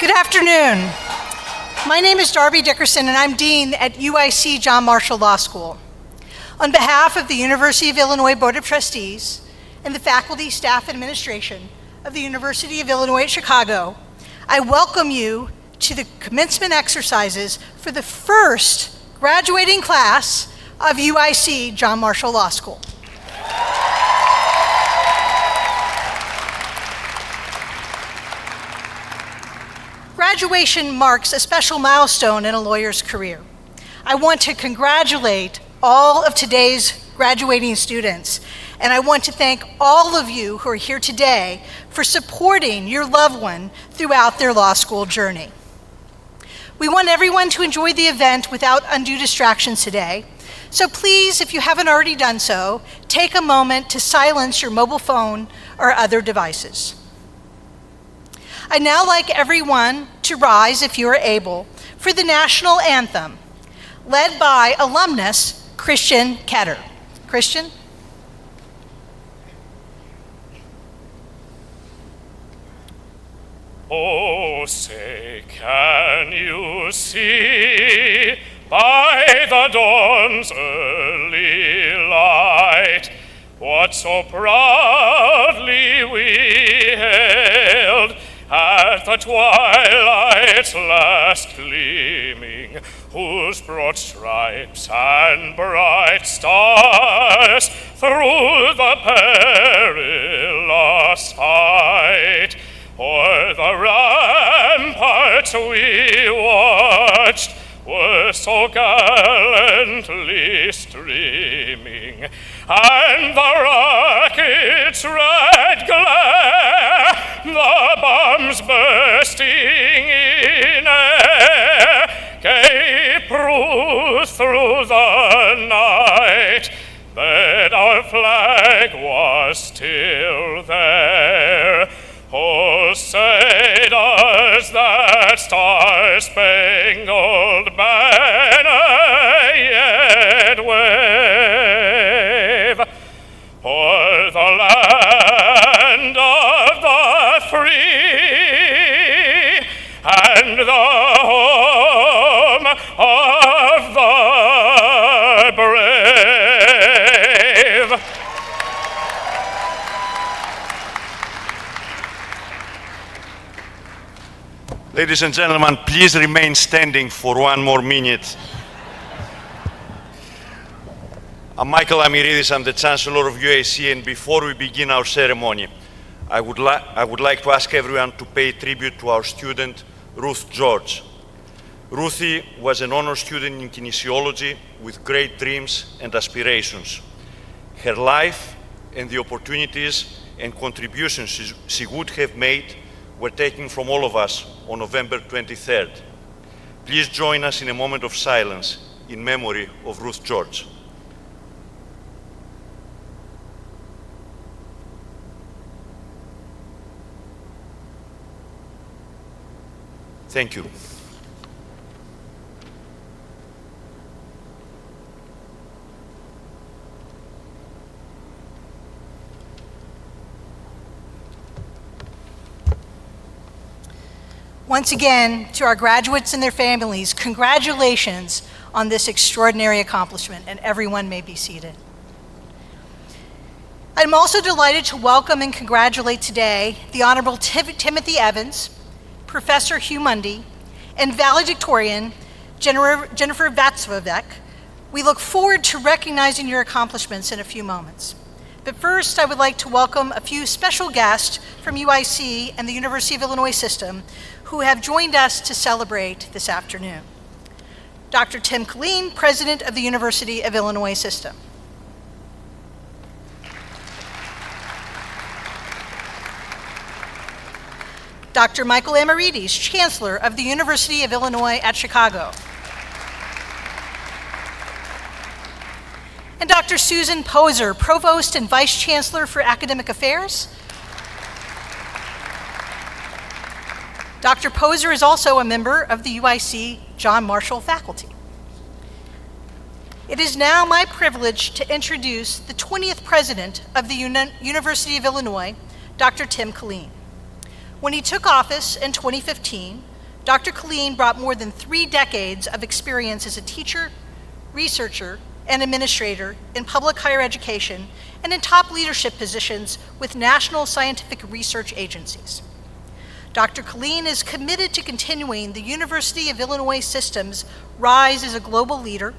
Good afternoon. My name is Darby Dickerson, and I'm Dean at UIC John Marshall Law School. On behalf of the University of Illinois Board of Trustees and the faculty, staff, and administration of the University of Illinois at Chicago, I welcome you to the commencement exercises for the first graduating class of UIC John Marshall Law School. Graduation marks a special milestone in a lawyer's career. I want to congratulate all of today's graduating students, and I want to thank all of you who are here today for supporting your loved one throughout their law school journey. We want everyone to enjoy the event without undue distractions today, so please, if you haven't already done so, take a moment to silence your mobile phone or other devices. I'd now like everyone to rise, if you are able, for the national anthem, led by alumnus Christian Ketter. Christian? Oh, say, can you see by the dawn's early light what so proudly we hailed at the twilight's last gleaming, whose broad stripes and bright stars through the perilous fight o'er the ramparts we watched were so gallantly streaming, and the rocket's red glare, the bombs bursting in air, gave proof through the night that our flag was still there. Oh, say does that star-spangled banner yet wave o'er the land of the free and the home of the brave? Ladies and gentlemen, please remain standing for one more minute. I'm Michael Amiridis, I'm the Chancellor of UIC, and before we begin our ceremony, I would like to ask everyone to pay tribute to our student, Ruth George. Ruthie was an honor student in kinesiology with great dreams and aspirations. Her life and the opportunities and contributions she would have made were taken from all of us on November 23rd. Please join us in a moment of silence in memory of Ruth George. Thank you. Once again, to our graduates and their families, congratulations on this extraordinary accomplishment, and everyone may be seated. I'm also delighted to welcome and congratulate today the Honorable Timothy Evans, Professor Hugh Mundy, and valedictorian Jennifer Vatsvovek. We look forward to recognizing your accomplishments in a few moments. But first, I would like to welcome a few special guests from UIC and the University of Illinois system who have joined us to celebrate this afternoon. Dr. Tim Killeen, President of the University of Illinois system. Dr. Michael Amiridis, Chancellor of the University of Illinois at Chicago. And Dr. Susan Poser, Provost and Vice Chancellor for Academic Affairs. Dr. Poser is also a member of the UIC John Marshall faculty. It is now my privilege to introduce the 20th President of the University of Illinois, Dr. Tim Killeen. When he took office in 2015, Dr. Killeen brought more than 3 decades of experience as a teacher, researcher, and administrator in public higher education and in top leadership positions with national scientific research agencies. Dr. Killeen is committed to continuing the University of Illinois system's rise as a global leader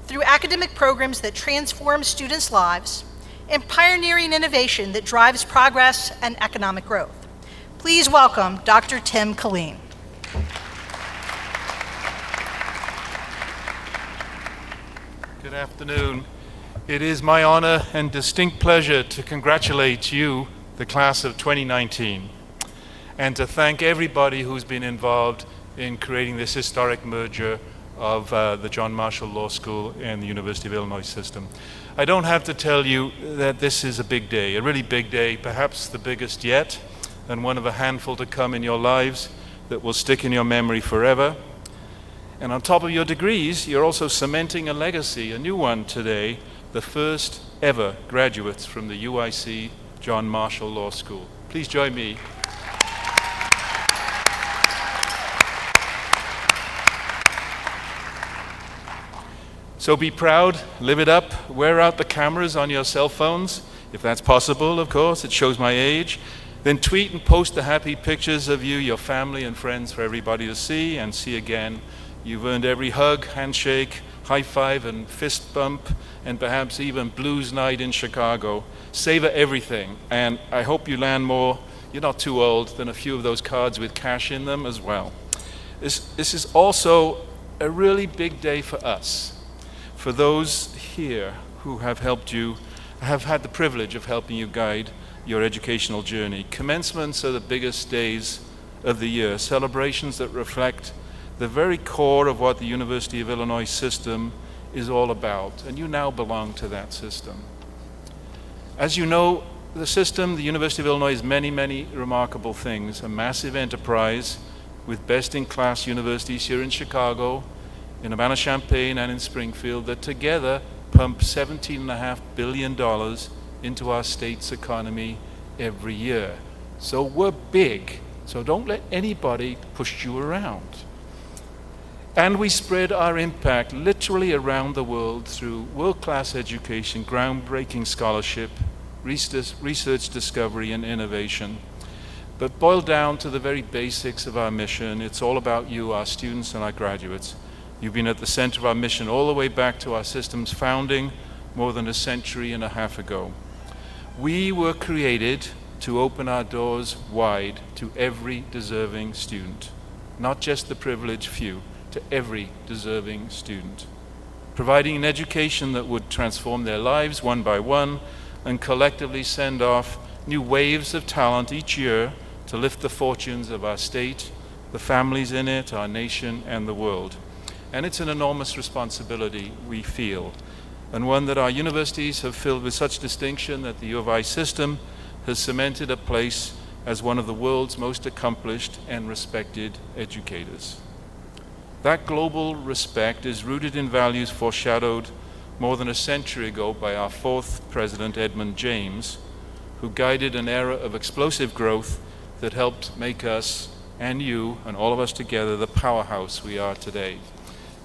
through academic programs that transform students' lives and pioneering innovation that drives progress and economic growth. Please welcome Dr. Tim Killeen. Good afternoon. It is my honor and distinct pleasure to congratulate you, the class of 2019, and to thank everybody who's been involved in creating this historic merger of the John Marshall Law School and the University of Illinois system. I don't have to tell you that this is a big day, a really big day, perhaps the biggest yet, and one of a handful to come in your lives that will stick in your memory forever. And on top of your degrees, you're also cementing a legacy, a new one today, the first ever graduates from the UIC John Marshall Law School. Please join me. So be proud, live it up, wear out the cameras on your cell phones, if that's possible, of course, it shows my age. Then tweet and post the happy pictures of you, your family and friends for everybody to see and see again. You've earned every hug, handshake, high five and fist bump, and perhaps even blues night in Chicago. Savor everything, and I hope you land more, you're not too old, than a few of those cards with cash in them as well. This is also a really big day for us, for those here who have helped you, have had the privilege of helping you guide your educational journey. Commencements are the biggest days of the year, celebrations that reflect the very core of what the University of Illinois system is all about, and you now belong to that system. As you know, the system, the University of Illinois, is many, many remarkable things. A massive enterprise with best-in-class universities here in Chicago, in Urbana-Champaign, and in Springfield that together pump $17.5 billion into our state's economy every year. So we're big, so don't let anybody push you around. And we spread our impact literally around the world through world-class education, groundbreaking scholarship, research discovery, and innovation. But boiled down to the very basics of our mission, it's all about you, our students and our graduates. You've been at the center of our mission all the way back to our system's founding more than a century and a half ago. We were created to open our doors wide to every deserving student, not just the privileged few, to every deserving student, providing an education that would transform their lives one by one and collectively send off new waves of talent each year to lift the fortunes of our state, the families in it, our nation, and the world. And it's an enormous responsibility we feel, and one that our universities have filled with such distinction that the U of I system has cemented a place as one of the world's most accomplished and respected educators. That global respect is rooted in values foreshadowed more than a century ago by our fourth president, Edmund James, who guided an era of explosive growth that helped make us and you and all of us together the powerhouse we are today.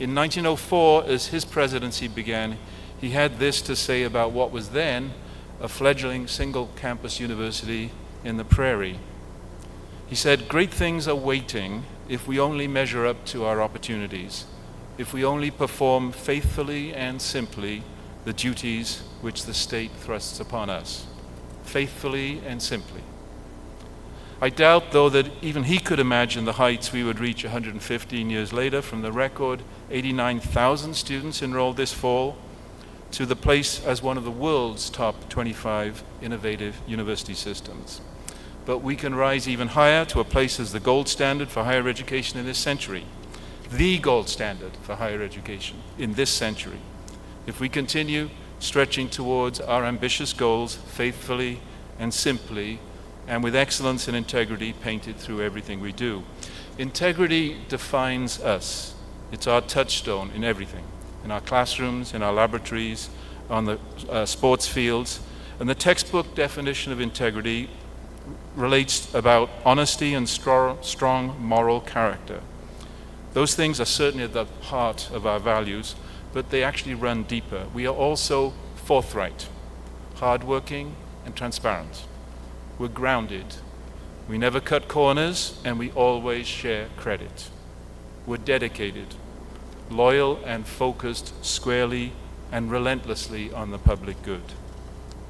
In 1904, as his presidency began, he had this to say about what was then a fledgling single campus university in the prairie. He said, "Great things are waiting if we only measure up to our opportunities, if we only perform faithfully and simply the duties which the state thrusts upon us." Faithfully and simply. I doubt, though, that even he could imagine the heights we would reach 115 years later, from the record 89,000 students enrolled this fall to the place as one of the world's top 25 innovative university systems. But we can rise even higher to a place as the gold standard for higher education in this century, the gold standard for higher education in this century, if we continue stretching towards our ambitious goals faithfully and simply, and with excellence and integrity painted through everything we do. Integrity defines us. It's our touchstone in everything, in our classrooms, in our laboratories, on the sports fields. And the textbook definition of integrity relates about honesty and strong moral character. Those things are certainly at the heart of our values, but they actually run deeper. We are also forthright, hardworking, and transparent. We're grounded. We never cut corners, and we always share credit. We're dedicated, loyal and focused squarely and relentlessly on the public good.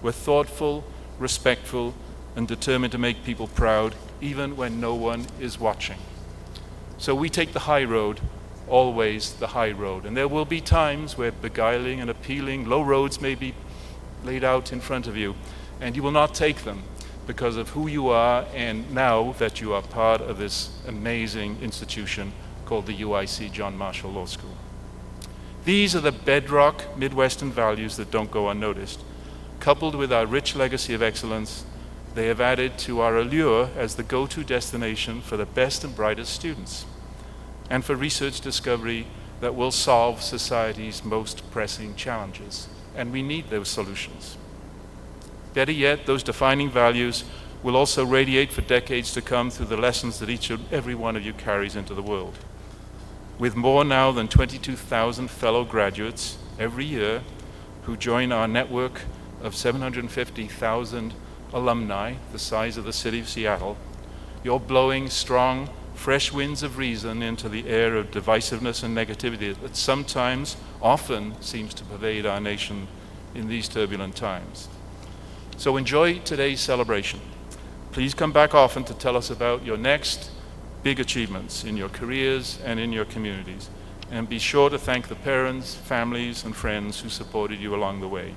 We're thoughtful, respectful, and determined to make people proud, even when no one is watching. So we take the high road, always the high road. And there will be times where beguiling and appealing low roads may be laid out in front of you, and you will not take them because of who you are and now that you are part of this amazing institution called the UIC John Marshall Law School. These are the bedrock Midwestern values that don't go unnoticed. Coupled with our rich legacy of excellence, they have added to our allure as the go-to destination for the best and brightest students, and for research discovery that will solve society's most pressing challenges. And we need those solutions. Better yet, those defining values will also radiate for decades to come through the lessons that every one of you carries into the world. With more now than 22,000 fellow graduates every year who join our network of 750,000 alumni, the size of the city of Seattle, you're blowing strong, fresh winds of reason into the air of divisiveness and negativity that sometimes, often, seems to pervade our nation in these turbulent times. So enjoy today's celebration. Please come back often to tell us about your next big achievements in your careers and in your communities. And be sure to thank the parents, families, and friends who supported you along the way,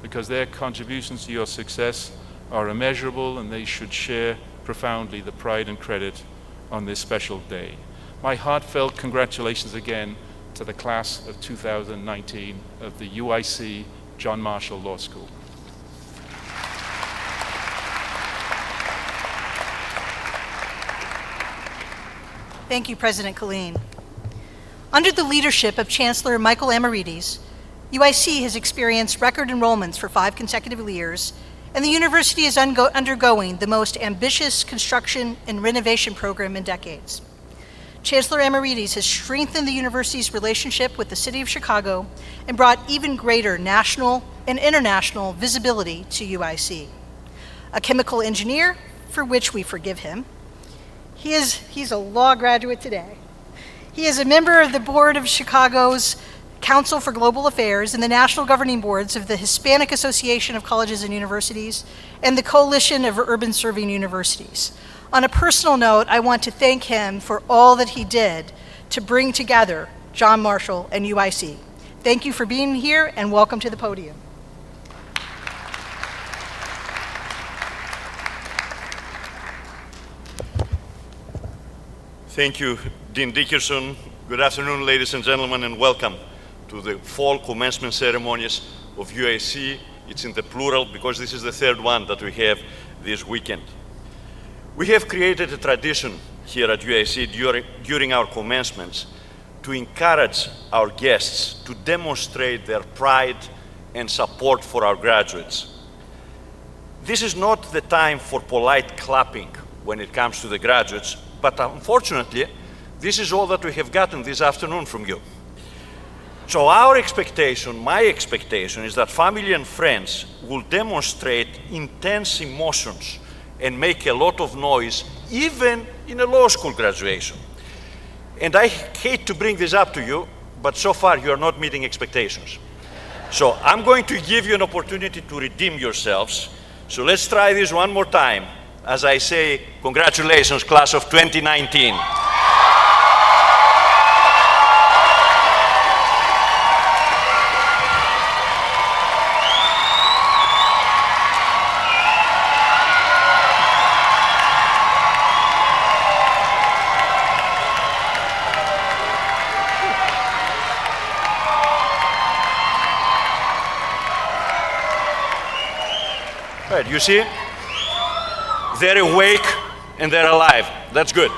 because their contributions to your success are immeasurable, and they should share profoundly the pride and credit on this special day. My heartfelt congratulations again to the class of 2019 of the UIC John Marshall Law School. Thank you, President Killeen. Under the leadership of Chancellor Michael Amarides, UIC has experienced record enrollments for 5 consecutive years, and the university is undergoing the most ambitious construction and renovation program in decades. Chancellor Amarides has strengthened the university's relationship with the city of Chicago and brought even greater national and international visibility to UIC. A chemical engineer, for which we forgive him, he's a law graduate today. He is a member of the board of Chicago's Council for Global Affairs and the national governing boards of the Hispanic Association of Colleges and Universities and the Coalition of Urban Serving Universities. On a personal note, I want to thank him for all that he did to bring together John Marshall and UIC. Thank you for being here, and welcome to the podium. Thank you, Dean Dickerson. Good afternoon, ladies and gentlemen, and welcome to the fall commencement ceremonies of UIC. It's in the plural because this is the third one that we have this weekend. We have created a tradition here at UIC during our commencements to encourage our guests to demonstrate their pride and support for our graduates. This is not the time for polite clapping when it comes to the graduates, but unfortunately, this is all that we have gotten this afternoon from you. So our expectation, my expectation, is that family and friends will demonstrate intense emotions and make a lot of noise, even in a law school graduation. And I hate to bring this up to you, but so far you are not meeting expectations. So I'm going to give you an opportunity to redeem yourselves. So let's try this one more time. As I say, congratulations, class of 2019. Right, you see? They're awake and they're alive. That's good.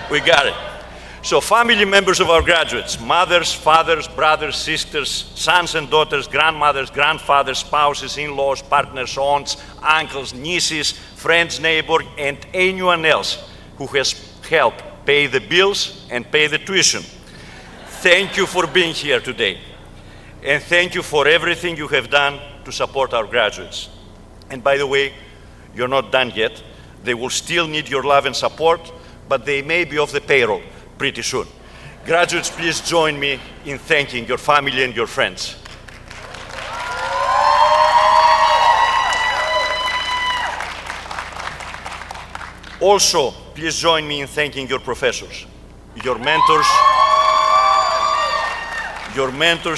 We got it. So family members of our graduates, mothers, fathers, brothers, sisters, sons and daughters, grandmothers, grandfathers, spouses, in-laws, partners, aunts, uncles, nieces, friends, neighbor, and anyone else who has helped pay the bills and pay the tuition. Thank you for being here today. And thank you for everything you have done to support our graduates. And by the way, you're not done yet. They will still need your love and support, but they may be off the payroll pretty soon. Graduates, please join me in thanking your family and your friends. Also, please join me in thanking your professors, your mentors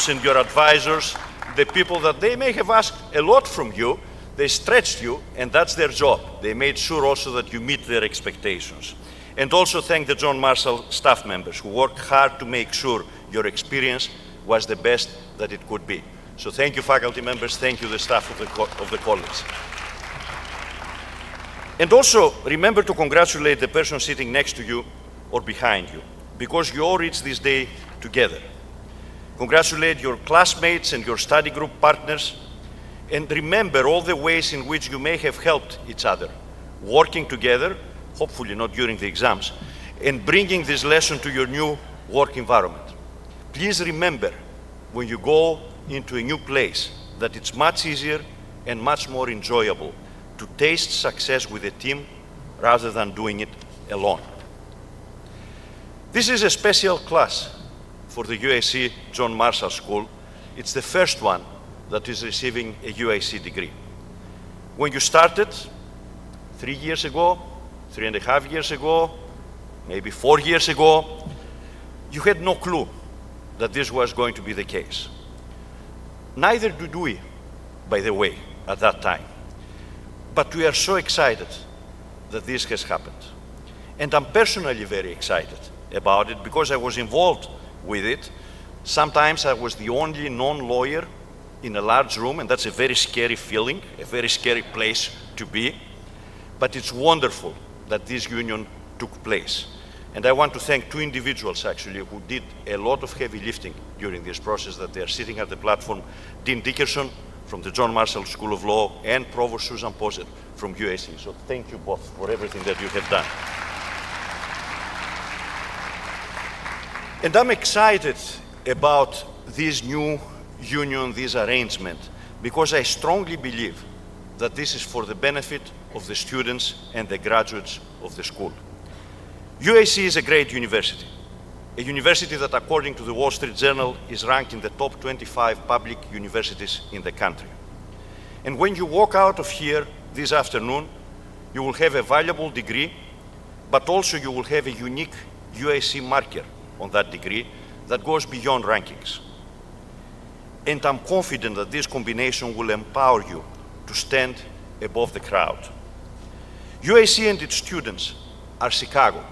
and your advisors, the people that they may have asked a lot from you. They stretched you, and that's their job. They made sure also that you meet their expectations. And also thank the John Marshall staff members who worked hard to make sure your experience was the best that it could be. So thank you, faculty members. Thank you, the staff of the college. And also, remember to congratulate the person sitting next to you or behind you, because you all reached this day together. Congratulate your classmates and your study group partners, and remember all the ways in which you may have helped each other, working together, hopefully not during the exams, and bringing this lesson to your new work environment. Please remember, when you go into a new place, that it's much easier and much more enjoyable to taste success with a team rather than doing it alone. This is a special class for the UIC John Marshall School. It's the first one that is receiving a UIC degree. When you started 3 years ago, 3.5 years ago, maybe 4 years ago, you had no clue that this was going to be the case. Neither did we, by the way, at that time. But we are so excited that this has happened. And I'm personally very excited about it because I was involved with it. Sometimes I was the only non-lawyer in a large room, and that's a very scary feeling, a very scary place to be. But it's wonderful that this union took place. And I want to thank two individuals, actually, who did a lot of heavy lifting during this process, that they are sitting at the platform, Dean Dickerson from the John Marshall School of Law and Provost Susan Posset from UIC. So thank you both for everything that you have done. And I'm excited about this new union, this arrangement, because I strongly believe that this is for the benefit of the students and the graduates of the school. UIC is a great university, a university that, according to the Wall Street Journal, is ranked in the top 25 public universities in the country. And when you walk out of here this afternoon, you will have a valuable degree, but also you will have a unique UIC marker on that degree that goes beyond rankings. And I'm confident that this combination will empower you to stand above the crowd. UIC and its students are Chicago,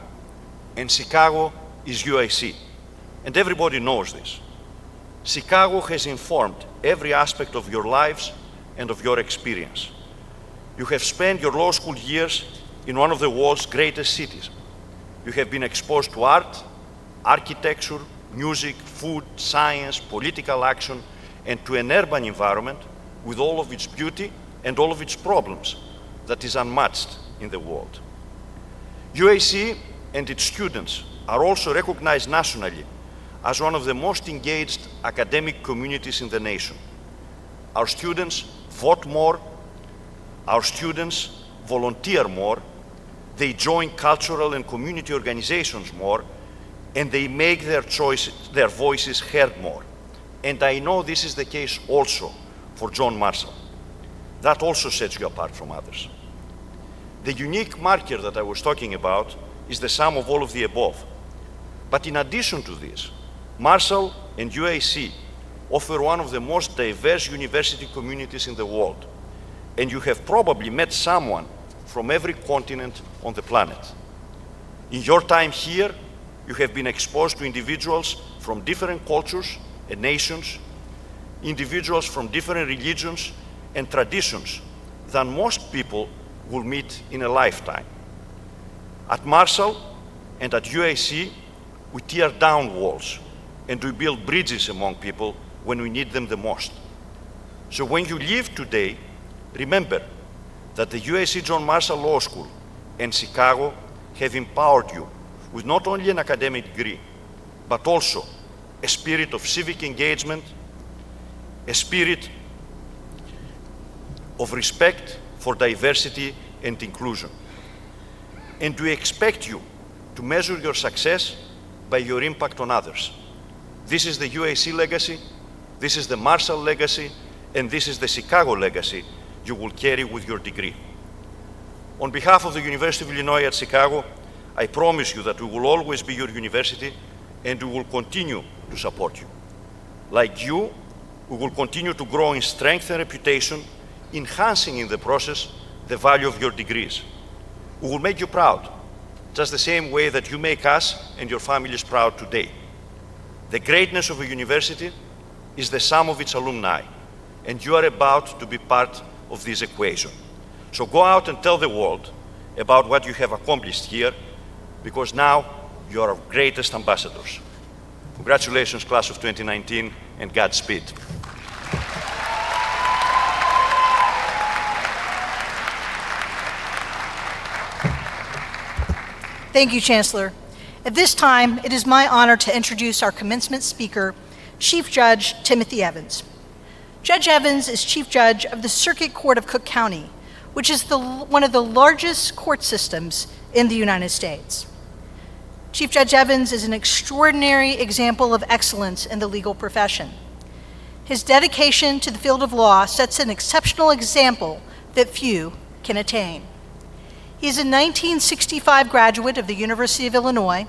and Chicago is UIC, and everybody knows this. Chicago has informed every aspect of your lives and of your experience. You have spent your law school years in one of the world's greatest cities. You have been exposed to art, architecture, music, food, science, political action, and to an urban environment with all of its beauty and all of its problems that is unmatched in the world. UIC and its students are also recognized nationally as one of the most engaged academic communities in the nation. Our students vote more, our students volunteer more, they join cultural and community organizations more, and they make their voices heard more. And I know this is the case also for John Marshall. That also sets you apart from others. The unique marker that I was talking about is the sum of all of the above. But in addition to this, Marshall and UIC offer one of the most diverse university communities in the world. And you have probably met someone from every continent on the planet. In your time here, you have been exposed to individuals from different cultures and nations, individuals from different religions and traditions than most people will meet in a lifetime. At Marshall and at UIC, we tear down walls and we build bridges among people when we need them the most. So when you leave today, remember that the UIC John Marshall Law School and Chicago have empowered you with not only an academic degree, but also a spirit of civic engagement, a spirit of respect for diversity and inclusion. And we expect you to measure your success by your impact on others. This is the UIC legacy, this is the Marshall legacy, and this is the Chicago legacy you will carry with your degree. On behalf of the University of Illinois at Chicago, I promise you that we will always be your university and we will continue to support you. Like you, we will continue to grow in strength and reputation, enhancing in the process the value of your degrees. We will make you proud, just the same way that you make us and your families proud today. The greatness of a university is the sum of its alumni, and you are about to be part of this equation. So go out and tell the world about what you have accomplished here, because now you are our greatest ambassadors. Congratulations, class of 2019, and Godspeed. Thank you, Chancellor. At this time, it is my honor to introduce our commencement speaker, Chief Judge Timothy Evans. Judge Evans is Chief Judge of the Circuit Court of Cook County, which is one of the largest court systems in the United States. Chief Judge Evans is an extraordinary example of excellence in the legal profession. His dedication to the field of law sets an exceptional example that few can attain. He is a 1965 graduate of the University of Illinois,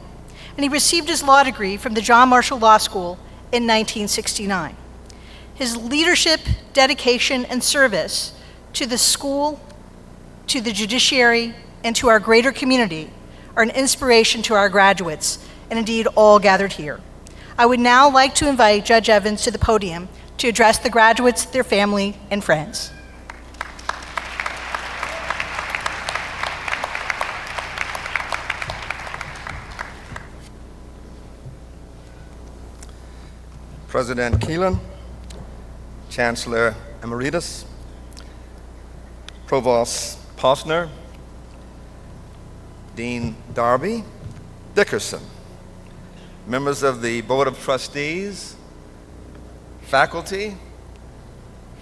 and he received his law degree from the John Marshall Law School in 1969. His leadership, dedication, and service to the school, to the judiciary, and to our greater community are an inspiration to our graduates, and indeed all gathered here. I would now like to invite Judge Evans to the podium to address the graduates, their family, and friends. President Killeen, Chancellor Emeritus, Provost Posner, Dean Darby Dickerson, members of the Board of Trustees, faculty,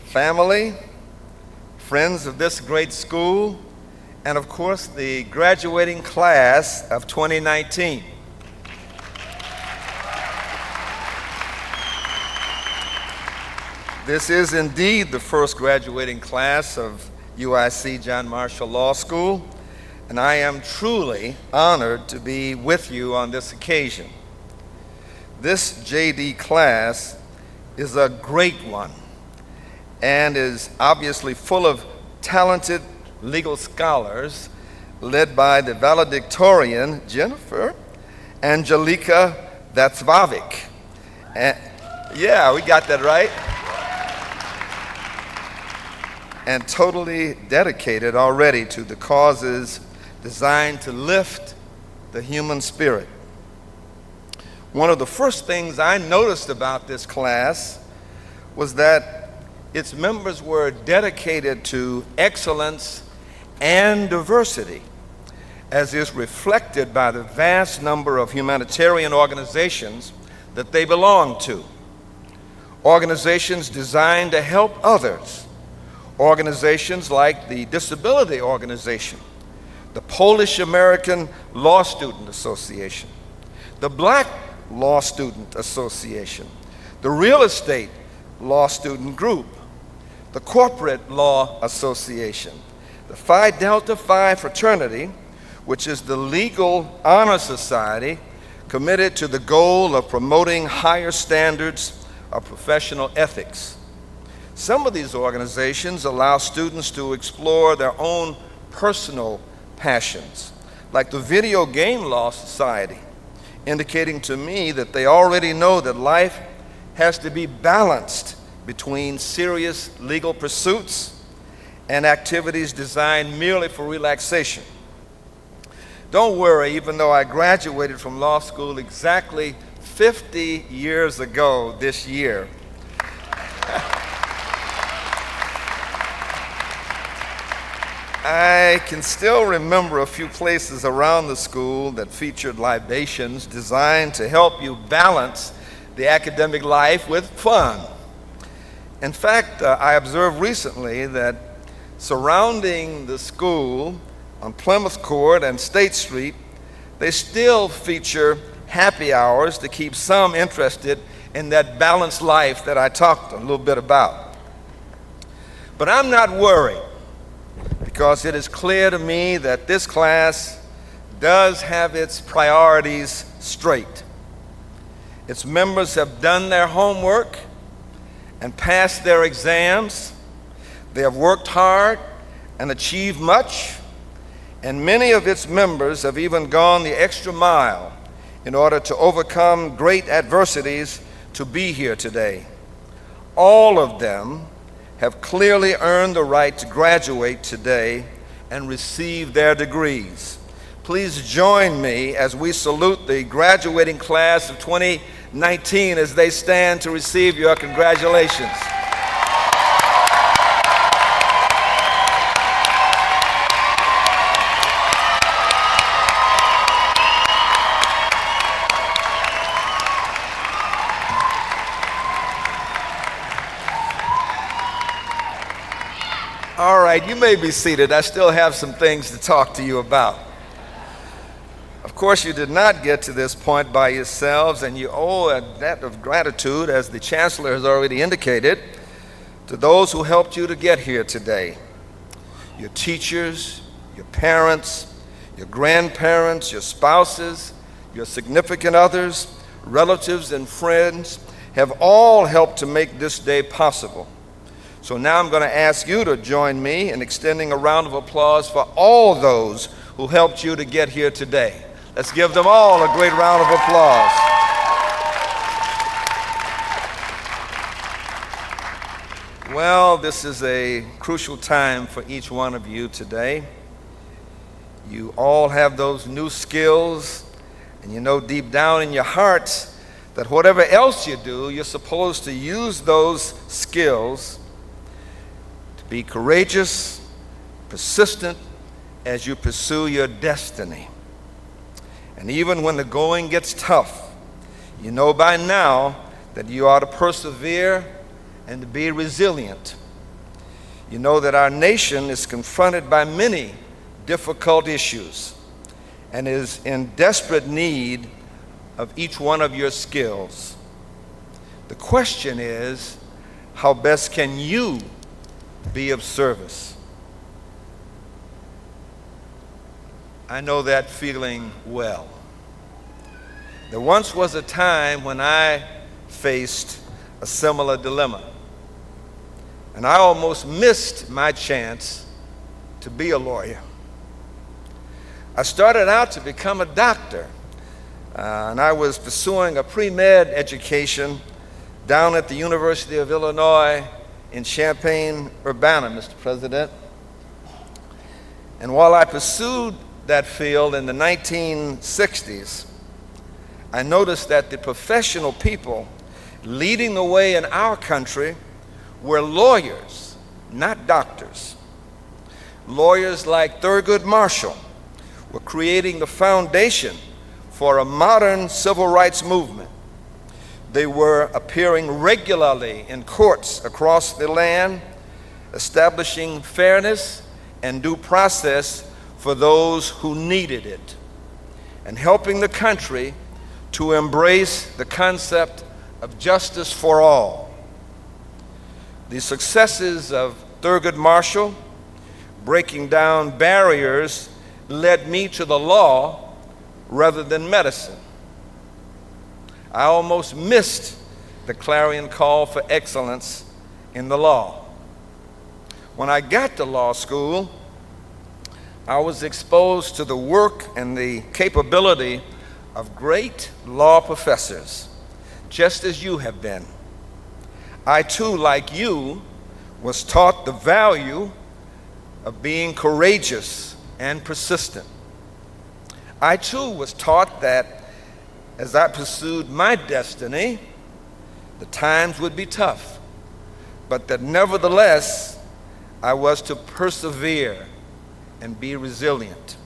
family, friends of this great school, and of course the graduating class of 2019. This is indeed the first graduating class of UIC John Marshall Law School, and I am truly honored to be with you on this occasion. This JD class is a great one and is obviously full of talented legal scholars led by the valedictorian Jennifer Angelika Vatsvavic. Yeah, we got that right. And totally dedicated already to the causes designed to lift the human spirit. One of the first things I noticed about this class was that its members were dedicated to excellence and diversity, as is reflected by the vast number of humanitarian organizations that they belong to. Organizations designed to help others. Organizations like the Disability Organization, the Polish American Law Student Association, the Black Law Student Association, the Real Estate Law Student Group, the Corporate Law Association, the Phi Delta Phi Fraternity, which is the legal honor society committed to the goal of promoting higher standards of professional ethics. Some of these organizations allow students to explore their own personal passions, like the Video Game Law Society, indicating to me that they already know that life has to be balanced between serious legal pursuits and activities designed merely for relaxation. Don't worry, even though I graduated from law school exactly 50 years ago this year, I can still remember a few places around the school that featured libations designed to help you balance the academic life with fun. In fact, I observed recently that surrounding the school on Plymouth Court and State Street, they still feature happy hours to keep some interested in that balanced life that I talked a little bit about. But I'm not worried, because it is clear to me that this class does have its priorities straight. Its members have done their homework and passed their exams. They have worked hard and achieved much, and many of its members have even gone the extra mile in order to overcome great adversities to be here today. All of them have clearly earned the right to graduate today and receive their degrees. Please join me as we salute the graduating class of 2019 as they stand to receive your congratulations. All right, you may be seated. I still have some things to talk to you about. Of course, you did not get to this point by yourselves, and you owe a debt of gratitude, as the Chancellor has already indicated, to those who helped you to get here today. Your teachers, your parents, your grandparents, your spouses, your significant others, relatives, and friends have all helped to make this day possible. So now I'm going to ask you to join me in extending a round of applause for all those who helped you to get here today. Let's give them all a great round of applause. Well, this is a crucial time for each one of you today. You all have those new skills, and you know deep down in your hearts that whatever else you do, you're supposed to use those skills be courageous, persistent as you pursue your destiny. And even when the going gets tough, you know by now that you ought to persevere and to be resilient. You know that our nation is confronted by many difficult issues and is in desperate need of each one of your skills. The question is, how best can you be of service? I know that feeling well. There once was a time when I faced a similar dilemma, and I almost missed my chance to be a lawyer. I started out to become a doctor, and I was pursuing a pre-med education down at the University of Illinois in Champaign-Urbana, Mr. President. And while I pursued that field in the 1960s, I noticed that the professional people leading the way in our country were lawyers, not doctors. Lawyers like Thurgood Marshall were creating the foundation for a modern civil rights movement. They were appearing regularly in courts across the land, establishing fairness and due process for those who needed it, and helping the country to embrace the concept of justice for all. The successes of Thurgood Marshall, breaking down barriers, led me to the law rather than medicine. I almost missed the clarion call for excellence in the law. When I got to law school, I was exposed to the work and the capability of great law professors, just as you have been. I too, like you, was taught the value of being courageous and persistent. I too was taught that as I pursued my destiny, the times would be tough, but that nevertheless, I was to persevere and be resilient.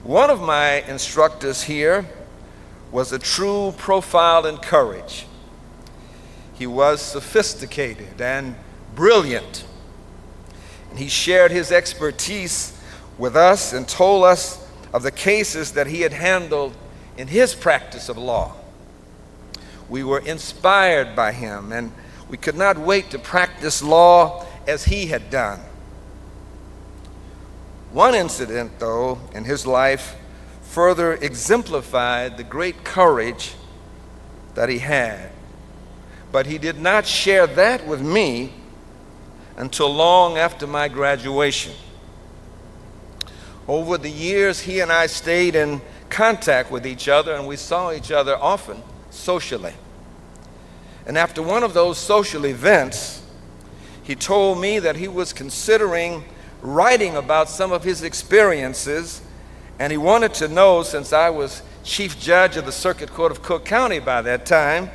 One of my instructors here was a true profile in courage. He was sophisticated and brilliant. And he shared his expertise with us and told us of the cases that he had handled in his practice of law. We were inspired by him, and we could not wait to practice law as he had done. One incident, though, in his life further exemplified the great courage that he had. But he did not share that with me until long after my graduation. Over the years, he and I stayed in contact with each other, and we saw each other often socially. And after one of those social events, he told me that he was considering writing about some of his experiences, and he wanted to know, since I was chief judge of the Circuit Court of Cook County by that time,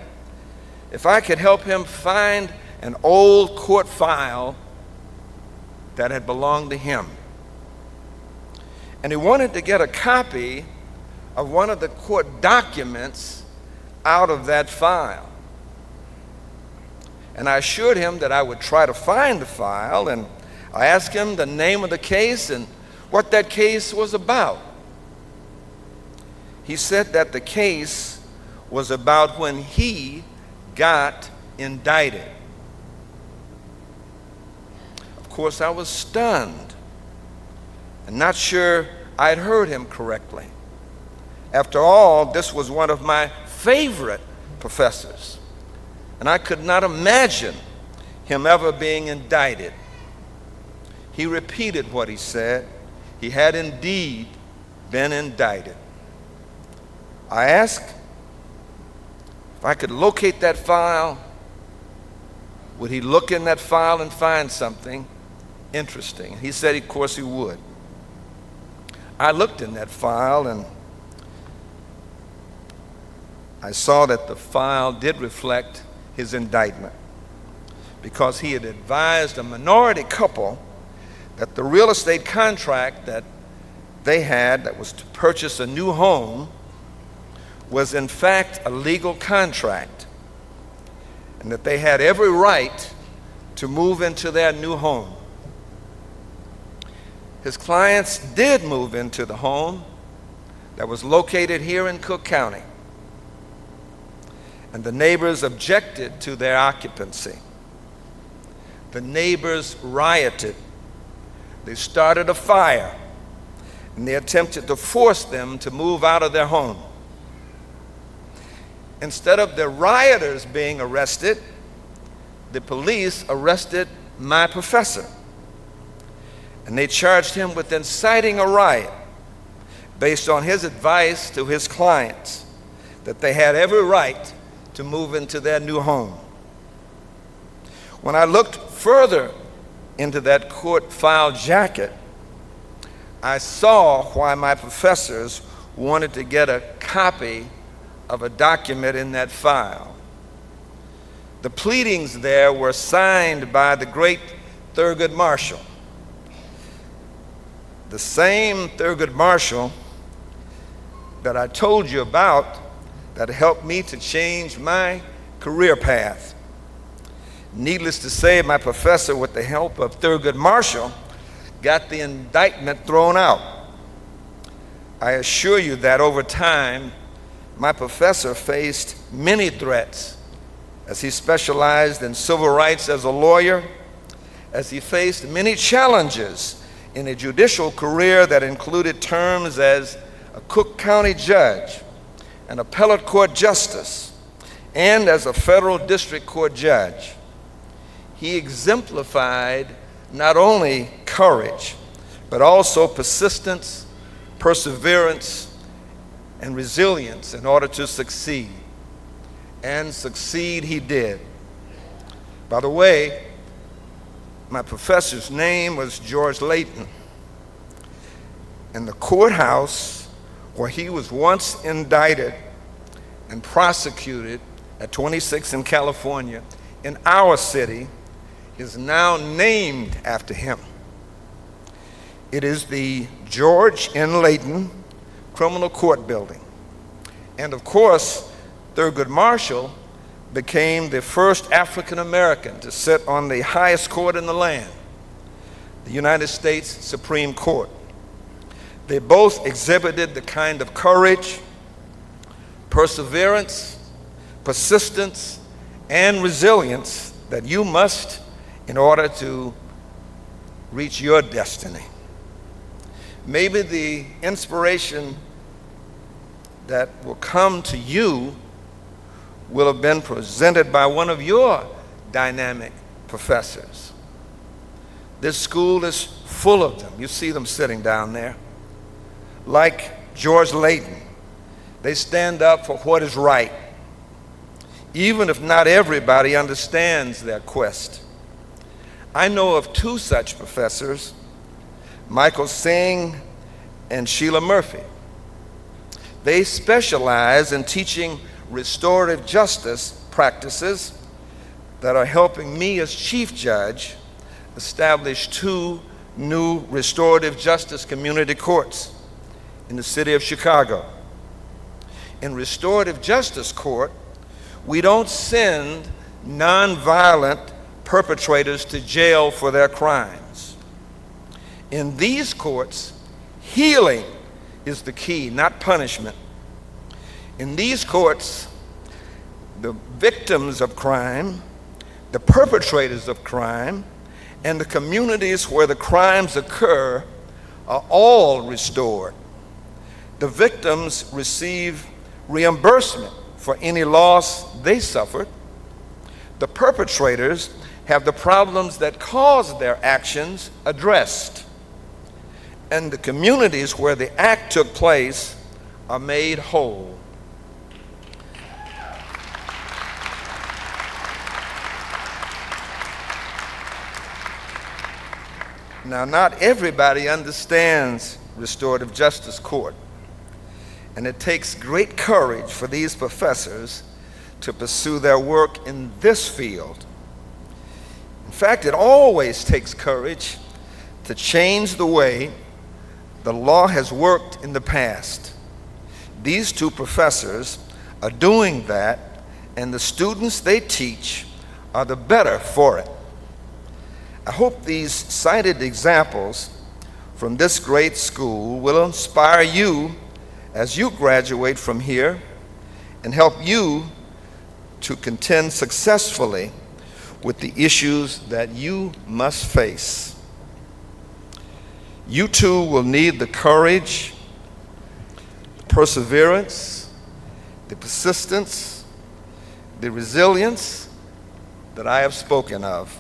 if I could help him find an old court file that had belonged to him. And he wanted to get a copy of one of the court documents out of that file. And I assured him that I would try to find the file, and I asked him the name of the case and what that case was about. He said that the case was about when he got indicted. Of course, I was stunned and not sure I had heard him correctly. After all, this was one of my favorite professors, and I could not imagine him ever being indicted. He repeated what he said. He had indeed been indicted. I asked if I could locate that file. Would he look in that file and find something interesting? He said, of course, he would. I looked in that file, and I saw that the file did reflect his indictment, because he had advised a minority couple that the real estate contract that they had, that was to purchase a new home, was in fact a legal contract, and that they had every right to move into their new home. His clients did move into the home that was located here in Cook County, and the neighbors objected to their occupancy. The neighbors rioted. They started a fire, and they attempted to force them to move out of their home. Instead of the rioters being arrested, the police arrested my professor, and they charged him with inciting a riot based on his advice to his clients that they had every right to move into their new home. When I looked further into that court file jacket, I saw why my professors wanted to get a copy of a document in that file. The pleadings there were signed by the great Thurgood Marshall, the same Thurgood Marshall that I told you about that helped me to change my career path. Needless to say, my professor, with the help of Thurgood Marshall, got the indictment thrown out. I assure you that over time, my professor faced many threats as he specialized in civil rights as a lawyer, as he faced many challenges in a judicial career that included terms as a Cook County judge, an appellate court justice, and as a federal district court judge. He exemplified not only courage, but also persistence, perseverance, and resilience in order to succeed. And succeed he did. By the way, my professor's name was George Layton. In the courthouse where he was once indicted and prosecuted at 26 in California, in our city, is now named after him. It is the George N. Layton Criminal Court Building. And of course, Thurgood Marshall became the first African American to sit on the highest court in the land, the United States Supreme Court. They both exhibited the kind of courage, perseverance, persistence, and resilience that you must in order to reach your destiny. Maybe the inspiration that will come to you will have been presented by one of your dynamic professors. This school is full of them. You see them sitting down there. Like George Layton, they stand up for what is right, even if not everybody understands their quest. I know of two such professors, Michael Singh and Sheila Murphy. They specialize in teaching restorative justice practices that are helping me as chief judge establish 2 new restorative justice community courts in the city of Chicago. In restorative justice court, we don't send nonviolent perpetrators to jail for their crimes. In these courts, healing is the key, not punishment. In these courts, the victims of crime, the perpetrators of crime, and the communities where the crimes occur are all restored. The victims receive reimbursement for any loss they suffered. The perpetrators have the problems that caused their actions addressed. And the communities where the act took place are made whole. Now, not everybody understands restorative justice court, and it takes great courage for these professors to pursue their work in this field. In fact, it always takes courage to change the way the law has worked in the past. These 2 professors are doing that, and the students they teach are the better for it. I hope these cited examples from this great school will inspire you as you graduate from here and help you to contend successfully with the issues that you must face. You too will need the courage, the perseverance, the persistence, the resilience that I have spoken of.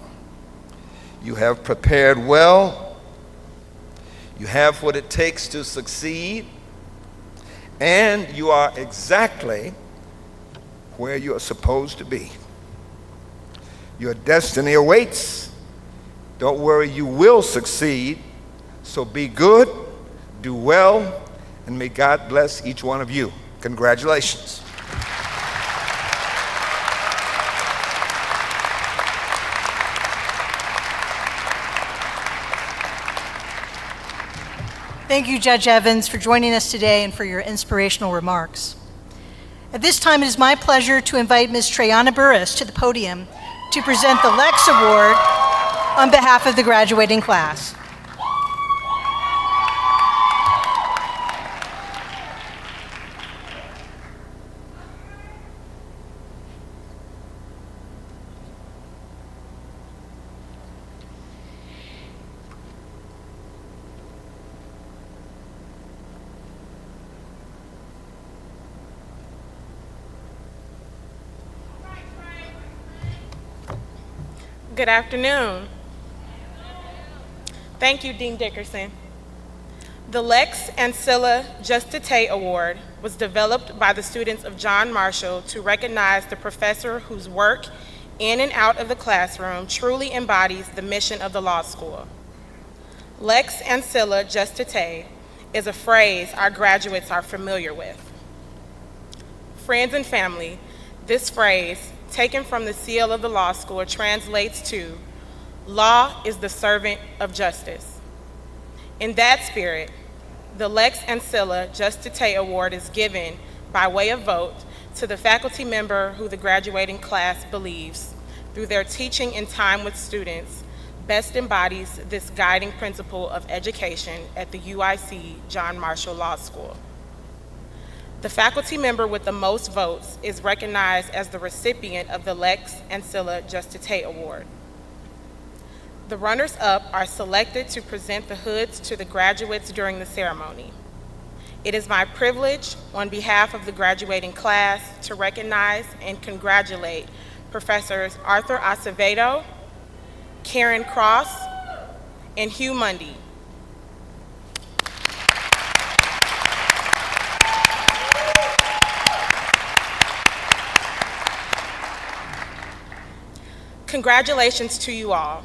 You have prepared well. You have what it takes to succeed. And you are exactly where you are supposed to be. Your destiny awaits. Don't worry, you will succeed. So be good, do well, and may God bless each one of you. Congratulations. Thank you, Judge Evans, for joining us today and for your inspirational remarks. At this time, it is my pleasure to invite Ms. Treyana Burris to the podium to present the Lex Award on behalf of the graduating class. Good afternoon. Thank you, Dean Dickerson. The Lex and Silla Justite Award was developed by the students of John Marshall to recognize the professor whose work in and out of the classroom truly embodies the mission of the law school. Lex and Silla Justite is a phrase our graduates are familiar with. Friends and family, this phrase, taken from the seal of the law school, translates to, law is the servant of justice. In that spirit, the Lex and Silla Justate Award is given by way of vote to the faculty member who the graduating class believes, through their teaching in time with students, best embodies this guiding principle of education at the UIC John Marshall Law School. The faculty member with the most votes is recognized as the recipient of the Lex and Silla Justate Award. The runners-up are selected to present the hoods to the graduates during the ceremony. It is my privilege, on behalf of the graduating class, to recognize and congratulate Professors Arthur Acevedo, Karen Cross, and Hugh Mundy. Congratulations to you all.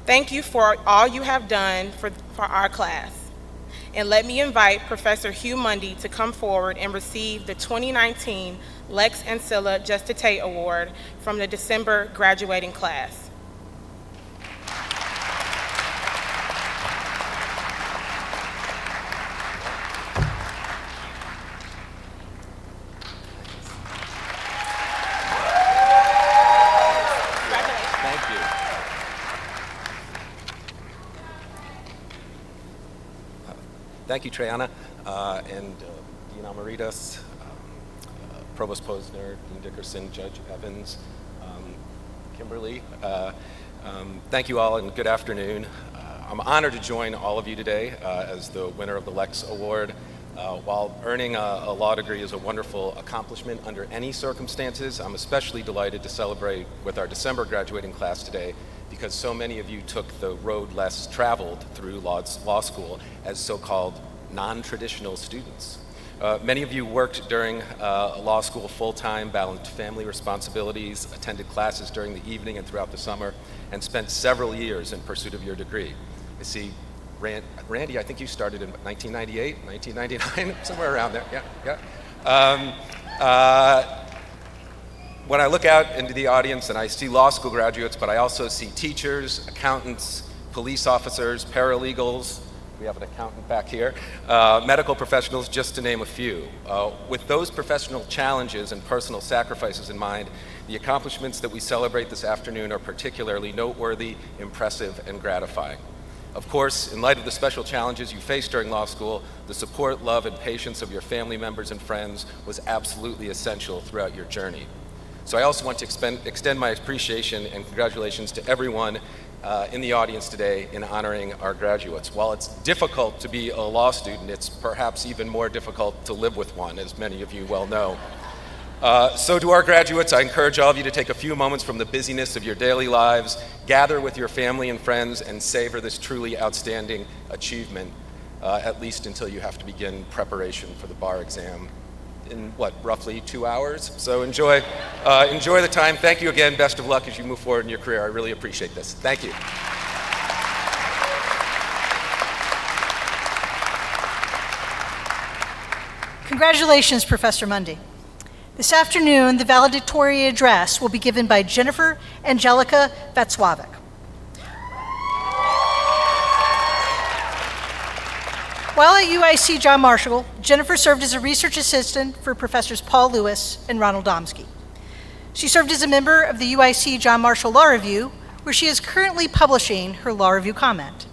Thank you for all you have done for our class. And let me invite Professor Hugh Mundy to come forward and receive the 2019 Lex and Silla Justate Award from the December graduating class. Thank you, Triana, and Dean Amaritas, Provost Posner, Dean Dickerson, Judge Evans, Kimberly. Thank you all and good afternoon. I'm honored to join all of you today as the winner of the Lex Award. While earning a law degree is a wonderful accomplishment under any circumstances, I'm especially delighted to celebrate with our December graduating class today because so many of you took the road less traveled through law school as so-called non-traditional students. Many of you worked during law school full-time, balanced family responsibilities, attended classes during the evening and throughout the summer, and spent several years in pursuit of your degree. I see Randy, I think you started in 1998, 1999, somewhere around there, yeah. When I look out into the audience and I see law school graduates, but I also see teachers, accountants, police officers, paralegals, we have an accountant back here, medical professionals, just to name a few. With those professional challenges and personal sacrifices in mind, the accomplishments that we celebrate this afternoon are particularly noteworthy, impressive, and gratifying. Of course, in light of the special challenges you faced during law school, the support, love, and patience of your family members and friends was absolutely essential throughout your journey. So I also want to extend my appreciation and congratulations to everyone in the audience today in honoring our graduates. While it's difficult to be a law student, it's perhaps even more difficult to live with one, as many of you well know. So to our graduates, I encourage all of you to take a few moments from the busyness of your daily lives, gather with your family and friends, and savor this truly outstanding achievement, at least until you have to begin preparation for the bar exam in, roughly 2 hours? So enjoy the time. Thank you again. Best of luck as you move forward in your career. I really appreciate this. Thank you. Congratulations, Professor Mundy. This afternoon, the valedictory address will be given by Jennifer Angelica Vatswavic. While at UIC John Marshall, Jennifer served as a research assistant for Professors Paul Lewis and Ronald Domsky. She served as a member of the UIC John Marshall Law Review, where she is currently publishing her Law Review comment.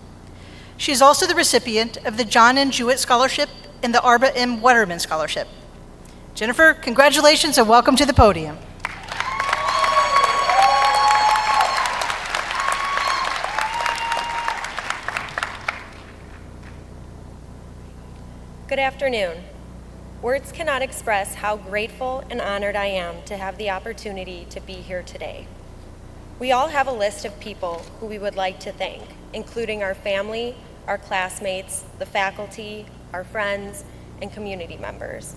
She is also the recipient of the John N. Jewett Scholarship and the Arba M. Wetterman Scholarship. Jennifer, congratulations and welcome to the podium. Good afternoon. Words cannot express how grateful and honored I am to have the opportunity to be here today. We all have a list of people who we would like to thank, including our family, our classmates, the faculty, our friends, and community members.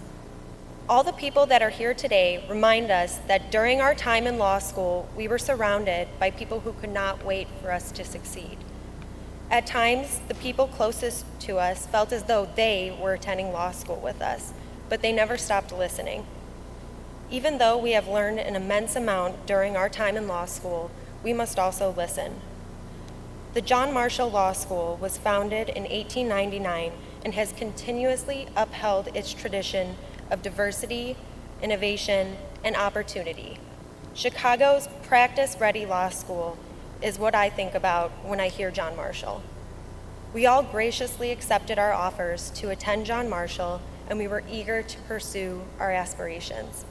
All the people that are here today remind us that during our time in law school, we were surrounded by people who could not wait for us to succeed. At times, the people closest to us felt as though they were attending law school with us, but they never stopped listening. Even though we have learned an immense amount during our time in law school, we must also listen. The John Marshall Law School was founded in 1899 and has continuously upheld its tradition of diversity, innovation, and opportunity. Chicago's practice-ready law school is what I think about when I hear John Marshall. We all graciously accepted our offers to attend John Marshall, and we were eager to pursue our aspirations.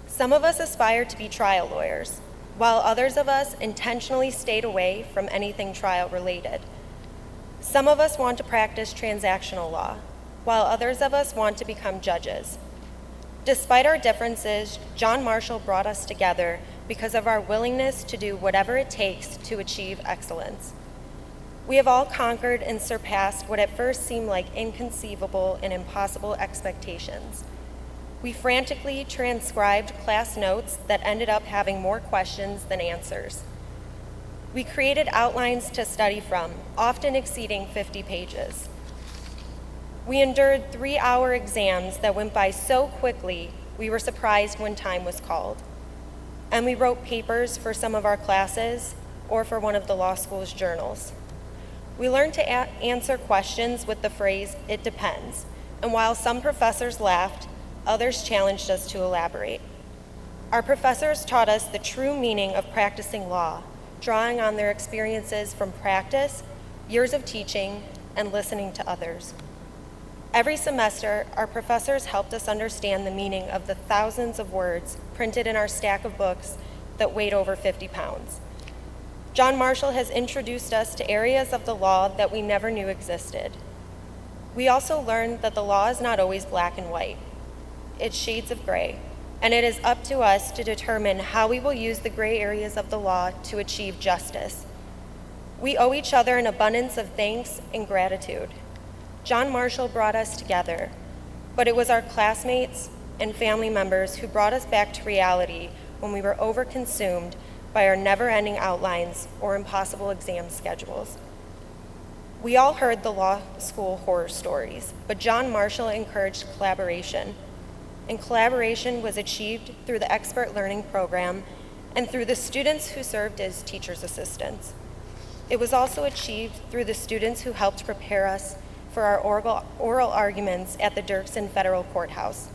Some of us aspired to be trial lawyers, while others of us intentionally stayed away from anything trial-related. Some of us want to practice transactional law, while others of us want to become judges. Despite our differences, John Marshall brought us together because of our willingness to do whatever it takes to achieve excellence. We have all conquered and surpassed what at first seemed like inconceivable and impossible expectations. We frantically transcribed class notes that ended up having more questions than answers. We created outlines to study from, often exceeding 50 pages. We endured 3-hour exams that went by so quickly we were surprised when time was called. And we wrote papers for some of our classes or for one of the law school's journals. We learned to answer questions with the phrase, "it depends," and while some professors laughed, others challenged us to elaborate. Our professors taught us the true meaning of practicing law, drawing on their experiences from practice, years of teaching, and listening to others. Every semester, our professors helped us understand the meaning of the thousands of words printed in our stack of books that weighed over 50 pounds. John Marshall has introduced us to areas of the law that we never knew existed. We also learned that the law is not always black and white. It's shades of gray, and it is up to us to determine how we will use the gray areas of the law to achieve justice. We owe each other an abundance of thanks and gratitude. John Marshall brought us together, but it was our classmates and family members who brought us back to reality when we were overconsumed by our never-ending outlines or impossible exam schedules. We all heard the law school horror stories, but John Marshall encouraged collaboration. And collaboration was achieved through the expert learning program and through the students who served as teachers' assistants. It was also achieved through the students who helped prepare us for our oral arguments at the Dirksen Federal Courthouse.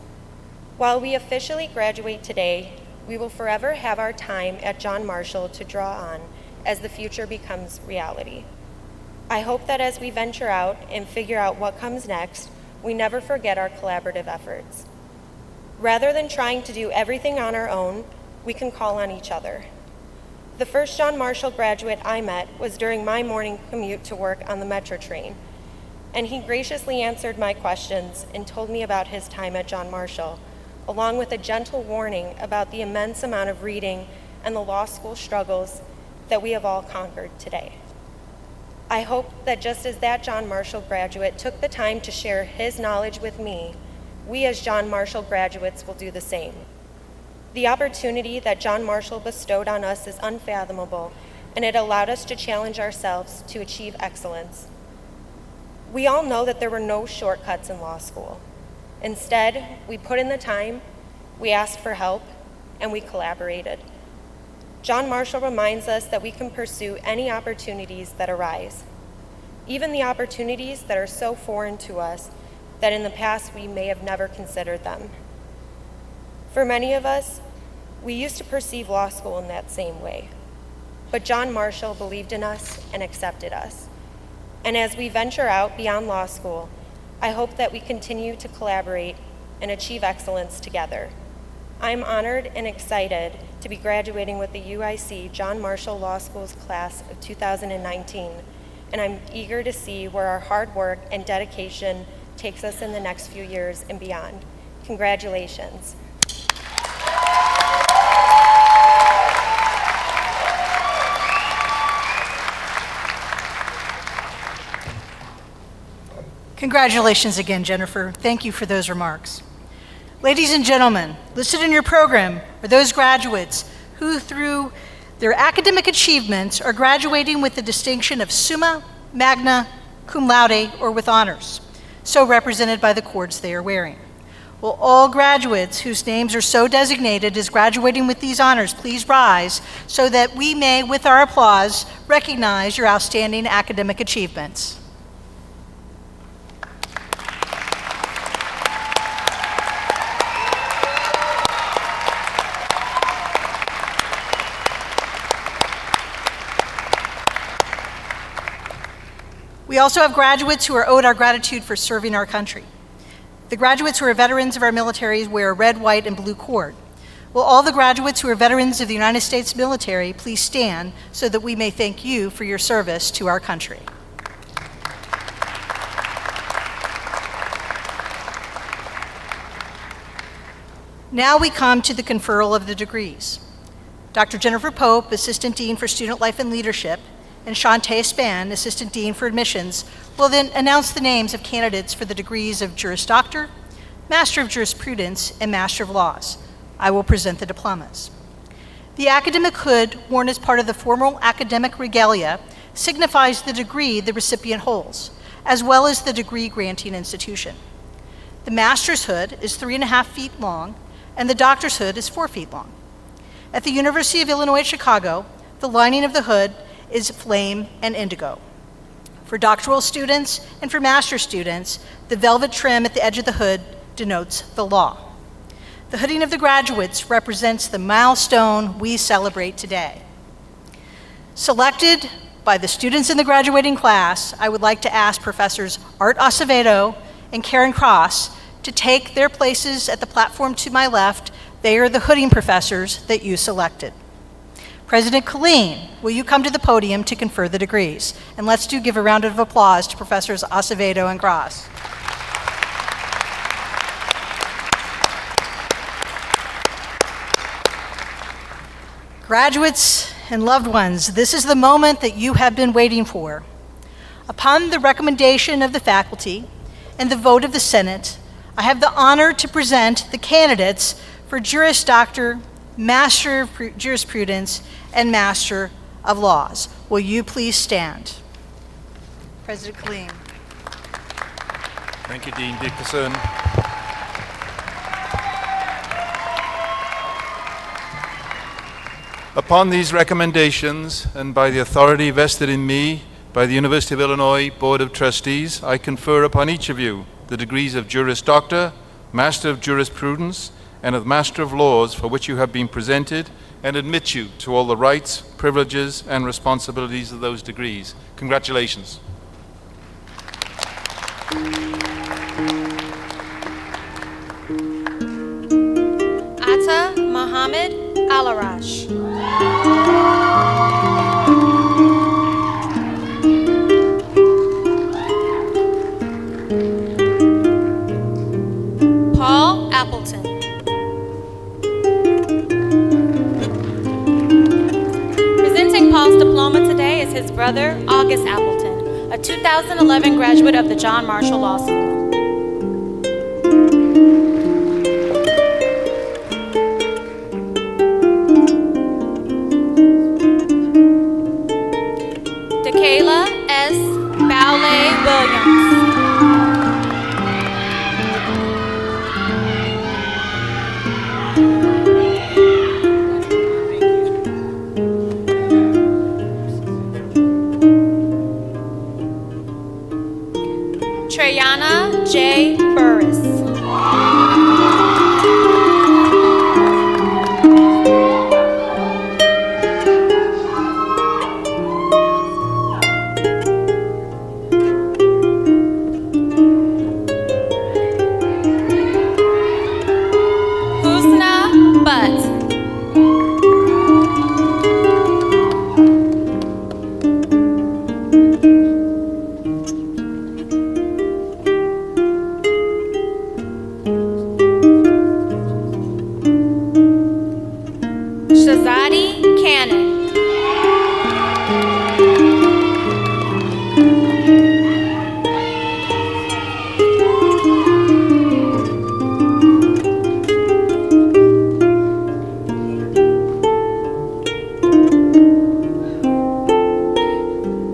While we officially graduate today, we will forever have our time at John Marshall to draw on as the future becomes reality. I hope that as we venture out and figure out what comes next, we never forget our collaborative efforts. Rather than trying to do everything on our own, we can call on each other. The first John Marshall graduate I met was during my morning commute to work on the Metro train, and he graciously answered my questions and told me about his time at John Marshall, along with a gentle warning about the immense amount of reading and the law school struggles that we have all conquered today. I hope that just as that John Marshall graduate took the time to share his knowledge with me, we as John Marshall graduates will do the same. The opportunity that John Marshall bestowed on us is unfathomable, and it allowed us to challenge ourselves to achieve excellence. We all know that there were no shortcuts in law school. Instead, we put in the time, we asked for help, and we collaborated. John Marshall reminds us that we can pursue any opportunities that arise, even the opportunities that are so foreign to us that in the past we may have never considered them. For many of us, we used to perceive law school in that same way, but John Marshall believed in us and accepted us. And as we venture out beyond law school, I hope that we continue to collaborate and achieve excellence together. I'm honored and excited to be graduating with the UIC John Marshall Law School's class of 2019, and I'm eager to see where our hard work and dedication takes us in the next few years and beyond. Congratulations. Congratulations again, Jennifer. Thank you for those remarks. Ladies and gentlemen, listed in your program are those graduates who, through their academic achievements, are graduating with the distinction of summa, magna, cum laude, or with honors, so represented by the cords they are wearing. Will all graduates whose names are so designated as graduating with these honors please rise so that we may, with our applause, recognize your outstanding academic achievements. We also have graduates who are owed our gratitude for serving our country. The graduates who are veterans of our military wear a red, white, and blue cord. Will all the graduates who are veterans of the United States military please stand so that we may thank you for your service to our country. Now we come to the conferral of the degrees. Dr. Jennifer Pope, Assistant Dean for Student Life and Leadership, and Shantae Span, Assistant Dean for Admissions, will then announce the names of candidates for the degrees of Juris Doctor, Master of Jurisprudence, and Master of Laws. I will present the diplomas. The academic hood, worn as part of the formal academic regalia, signifies the degree the recipient holds, as well as the degree granting institution. The master's hood is 3.5 feet long, and the doctor's hood is 4 feet long. At the University of Illinois at Chicago, the lining of the hood is flame and indigo. For doctoral students and for master's students, the velvet trim at the edge of the hood denotes the law. The hooding of the graduates represents the milestone we celebrate today. Selected by the students in the graduating class, I would like to ask Professors Art Acevedo and Karen Cross to take their places at the platform to my left. They are the hooding professors that you selected. President Killeen, will you come to the podium to confer the degrees? And let's give a round of applause to Professors Acevedo and Cross. Graduates and loved ones, this is the moment that you have been waiting for. Upon the recommendation of the faculty and the vote of the Senate, I have the honor to present the candidates for Juris Doctor, Master of Jurisprudence, and Master of Laws. Will you please stand? President Killeen. Thank you, Dean Dickerson. Upon these recommendations, and by the authority vested in me by the University of Illinois Board of Trustees, I confer upon each of you the degrees of Juris Doctor, Master of Jurisprudence, and of Master of Laws for which you have been presented, and admit you to all the rights, privileges, and responsibilities of those degrees. Congratulations. Atta Mohammed Alarash. Paul Appleton. Presenting Paul's diploma today is his brother, August Appleton, a 2011 graduate of the John Marshall Law School. Dakayla S. Bowley Williams. Treyana J. Burris. Husna Butt. Shazadi Cannon.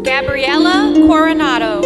Gabriella Coronado.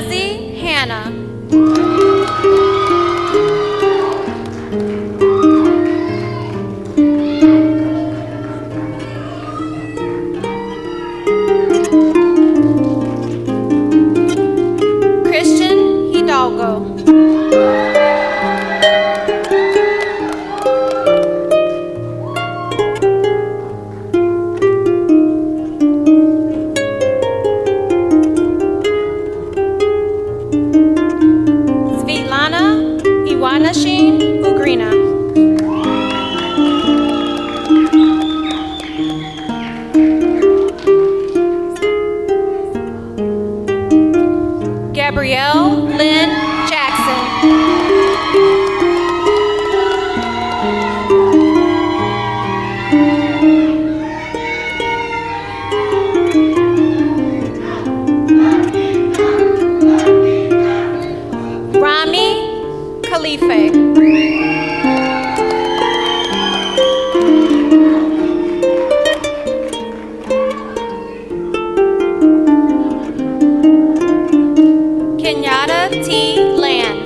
Jazzy Hannah. Christian Hidalgo. Svetlana Iwanashin Ugrina. Gabrielle Lynn Jackson. Rami Khalife. Kenyatta T. Land.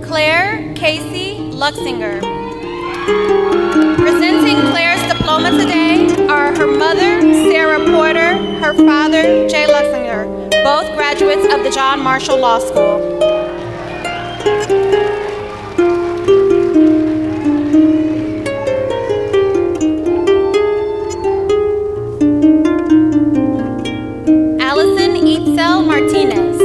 Claire Casey Luxinger. Presenting Claire's diploma today are her mother, Sarah Porter, her father, Jay Luxinger, both graduates of the John Marshall Law School. Allison Itzel Martinez.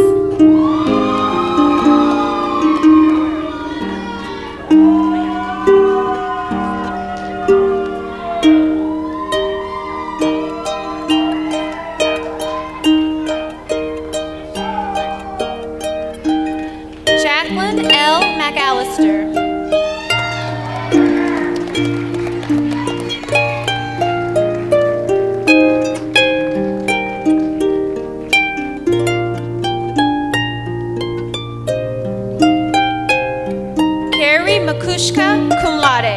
Jacqueline L. McAllister. Carrie Makushka, cum laude.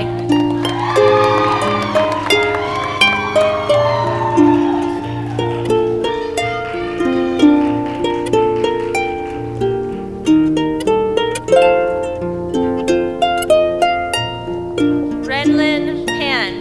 Renlyn Pan.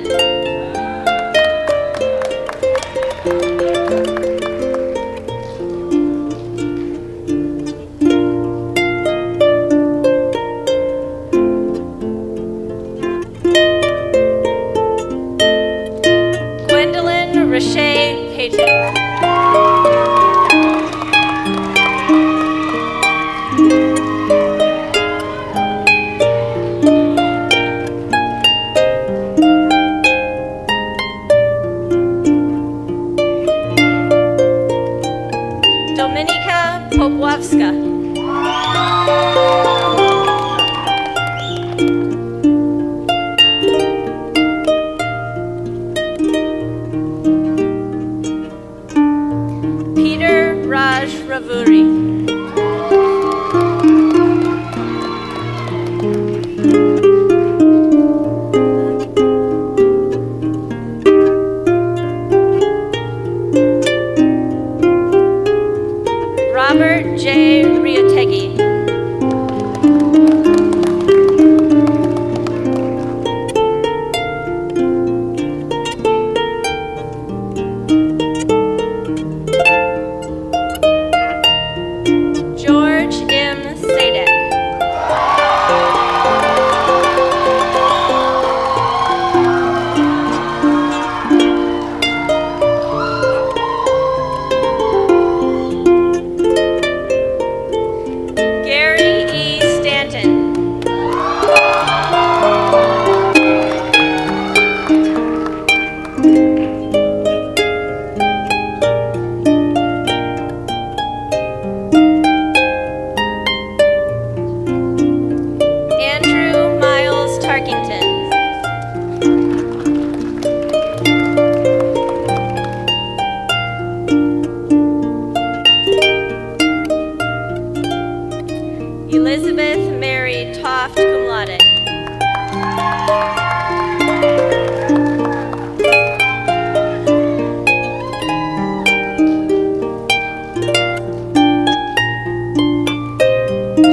Elizabeth Mary Toft, cum laude.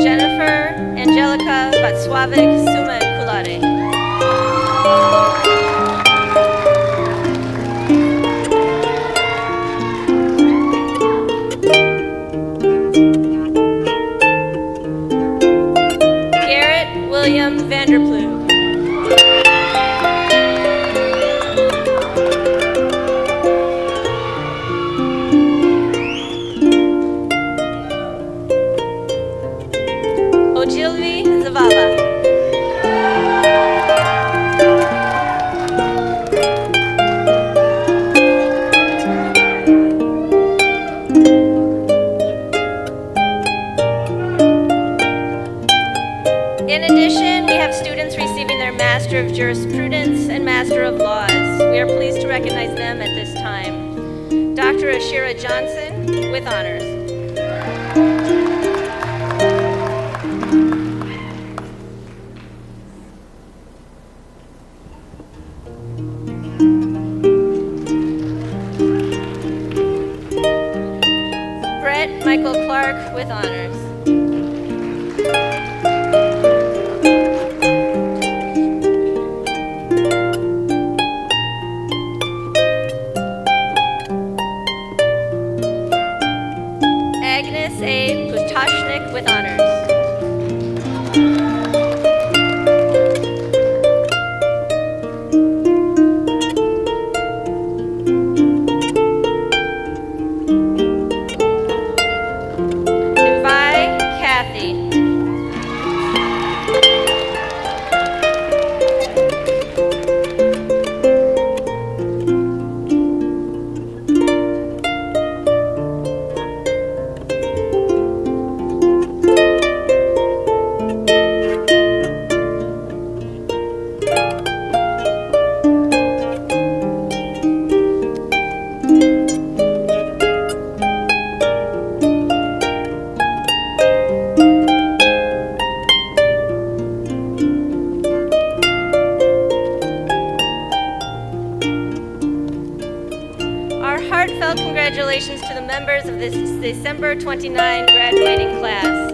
Jennifer Angelica Vatslavik, summa cum laude. William Vanderploeg. Ogilvy Zavala. In addition, we have students receiving their Master of Jurisprudence and Master of Laws. We are pleased to recognize them at this time. Dr. Ashira Johnson with honors. Brett Michael Clark with honors. Agnes A. Pustashnik with honors. Duvai Kathy. Heartfelt congratulations to the members of this December 29 graduating class.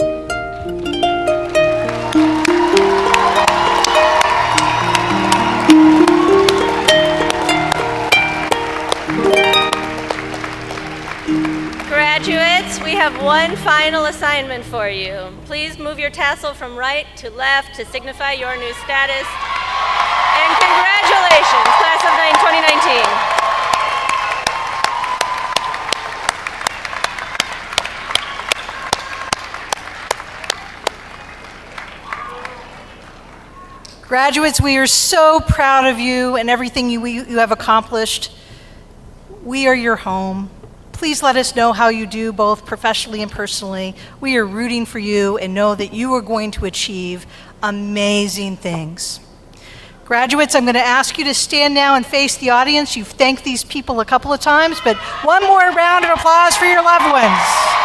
Graduates, we have one final assignment for you. Please move your tassel from right to left to signify your new status. And congratulations, class of 2019. Graduates, we are so proud of you and everything you have accomplished. We are your home. Please let us know how you do, both professionally and personally. We are rooting for you and know that you are going to achieve amazing things. Graduates, I'm going to ask you to stand now and face the audience. You've thanked these people a couple of times, but one more round of applause for your loved ones.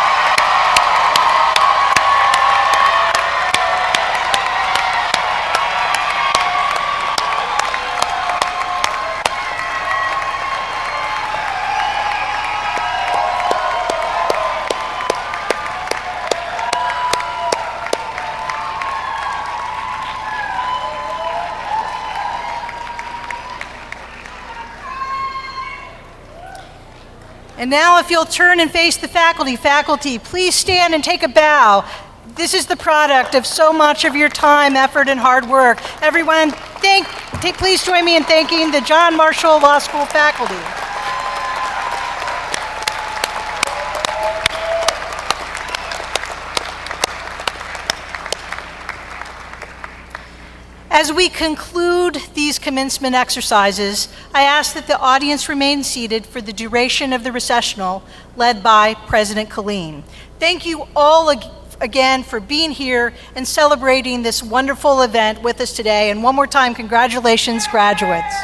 And now if you'll turn and face the faculty. Faculty, please stand and take a bow. This is the product of so much of your time, effort, and hard work. Everyone, please join me in thanking the John Marshall Law School faculty. As we conclude these commencement exercises, I ask that the audience remain seated for the duration of the recessional led by President Killeen. Thank you all again for being here and celebrating this wonderful event with us today. And one more time, congratulations, graduates.